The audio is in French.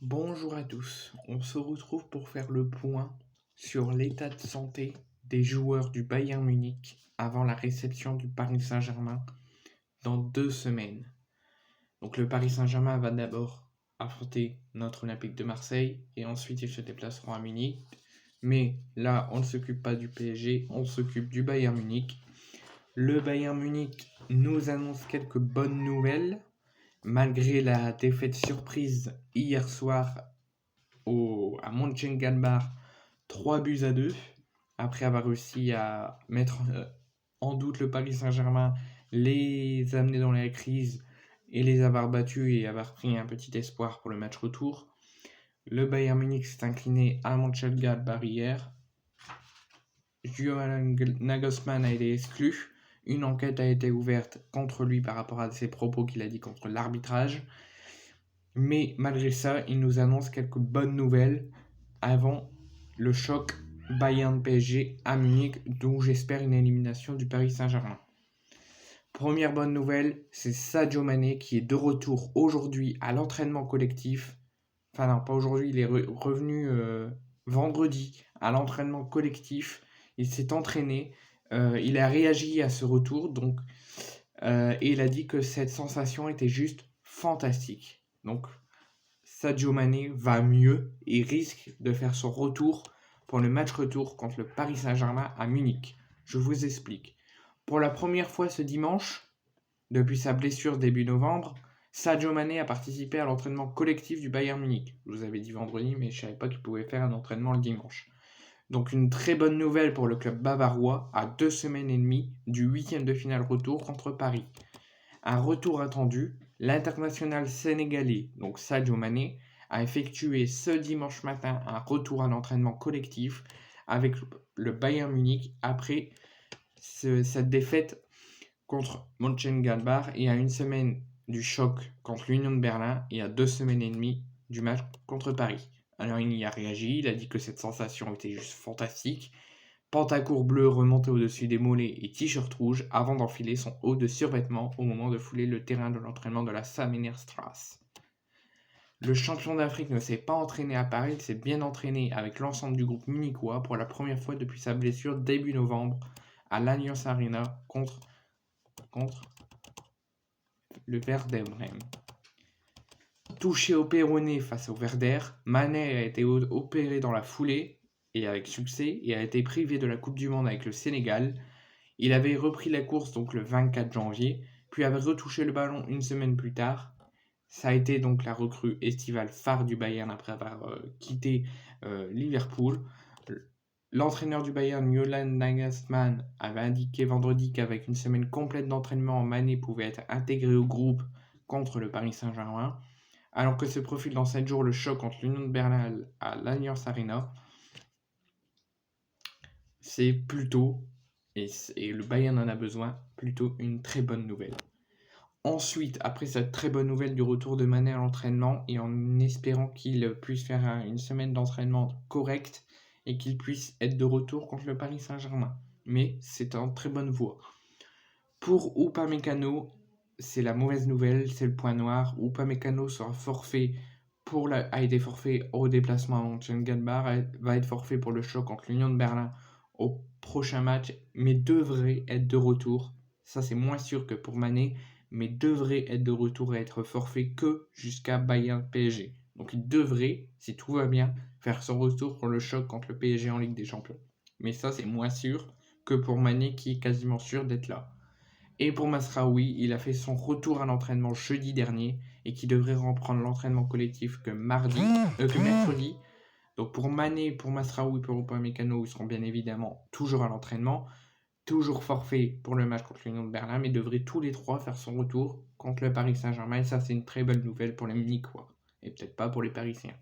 Bonjour à tous, on se retrouve pour faire le point sur l'état de santé des joueurs du Bayern Munich avant la réception du Paris Saint-Germain dans 2 semaines. Donc le Paris Saint-Germain va d'abord affronter notre Olympique de Marseille et ensuite ils se déplaceront à Munich. Mais là, on ne s'occupe pas du PSG, on s'occupe du Bayern Munich. Le Bayern Munich nous annonce quelques bonnes nouvelles. Malgré la défaite surprise hier soir à Mönchengladbach 3-2, après avoir réussi à mettre en doute le Paris Saint-Germain, les amener dans la crise et les avoir battus et avoir pris un petit espoir pour le match retour. Le Bayern Munich s'est incliné à Mönchengladbach hier. Julian Nagelsmann a été exclu. Une enquête a été ouverte contre lui par rapport à ses propos qu'il a dit contre l'arbitrage. Mais malgré ça, il nous annonce quelques bonnes nouvelles avant le choc Bayern-PSG à Munich, d'où j'espère une élimination du Paris Saint-Germain. Première bonne nouvelle, c'est Sadio Mané qui est de retour aujourd'hui à l'entraînement collectif. Enfin non, pas aujourd'hui, il est revenu vendredi à l'entraînement collectif. Il s'est entraîné, il a réagi à ce retour, et il a dit que cette sensation était juste fantastique. Donc Sadio Mané va mieux et risque de faire son retour pour le match retour contre le Paris Saint-Germain à Munich. Je vous explique. Pour la première fois ce dimanche, depuis sa blessure début novembre, Sadio Mané a participé à l'entraînement collectif du Bayern Munich. Je vous avais dit vendredi, mais je ne savais pas qu'il pouvait faire un entraînement le dimanche. Donc une très bonne nouvelle pour le club bavarois à 2 semaines et demie du 8e de finale retour contre Paris. Un retour attendu, l'international sénégalais, donc Sadio Mané, a effectué ce dimanche matin un retour à l'entraînement collectif avec le Bayern Munich après cette défaite contre Mönchengladbach et à une semaine du choc contre l'Union de Berlin et à 2 semaines et demie du match contre Paris. Alors il y a réagi, il a dit que cette sensation était juste fantastique. Pantacourt bleu remonté au-dessus des mollets et t-shirt rouge avant d'enfiler son haut de survêtement au moment de fouler le terrain de l'entraînement de la Samenerstraße. Le champion d'Afrique ne s'est pas entraîné à Paris, il s'est bien entraîné avec l'ensemble du groupe munichois pour la première fois depuis sa blessure début novembre à l'Allianz Arena contre le Werder Bremen. Touché au péroné face au Werder, Mané a été opéré dans la foulée et avec succès et a été privé de la Coupe du Monde avec le Sénégal. Il avait repris la course donc le 24 janvier, puis avait retouché le ballon une semaine plus tard. Ça a été donc la recrue estivale phare du Bayern après avoir quitté Liverpool. L'entraîneur du Bayern, Julian Nagelsmann, avait indiqué vendredi qu'avec une semaine complète d'entraînement, Mané pouvait être intégré au groupe contre le Paris Saint-Germain, alors que se profile dans 7 jours le choc contre l'Union de Berlin à l'Allianz Arena. C'est plutôt, et le Bayern en a besoin, plutôt une très bonne nouvelle. Ensuite, après cette très bonne nouvelle du retour de Mané à l'entraînement et en espérant qu'il puisse faire une semaine d'entraînement correcte et qu'il puisse être de retour contre le Paris Saint-Germain. Mais c'est en très bonne voie. Pour Upamecano, c'est la mauvaise nouvelle, c'est le point noir. Upamecano sera forfait a été forfait au déplacement à Mönchengladbach, va être forfait pour le choc contre l'Union de Berlin au prochain match, mais devrait être de retour. Ça, c'est moins sûr que pour Mané, mais devrait être de retour et être forfait que jusqu'à Bayern-PSG. Donc il devrait, si tout va bien, faire son retour pour le choc contre le PSG en Ligue des Champions. Mais ça, c'est moins sûr que pour Mané qui est quasiment sûr d'être là. Et pour Mazraoui, il a fait son retour à l'entraînement jeudi dernier et qui devrait reprendre l'entraînement collectif que mercredi. Donc pour Mané, pour Mazraoui, pour Upamecano, ils seront bien évidemment toujours à l'entraînement, toujours forfait pour le match contre l'Union de Berlin, mais devraient tous les trois faire son retour contre le Paris Saint-Germain. Et ça, c'est une très bonne nouvelle pour les Munichois, et peut-être pas pour les Parisiens.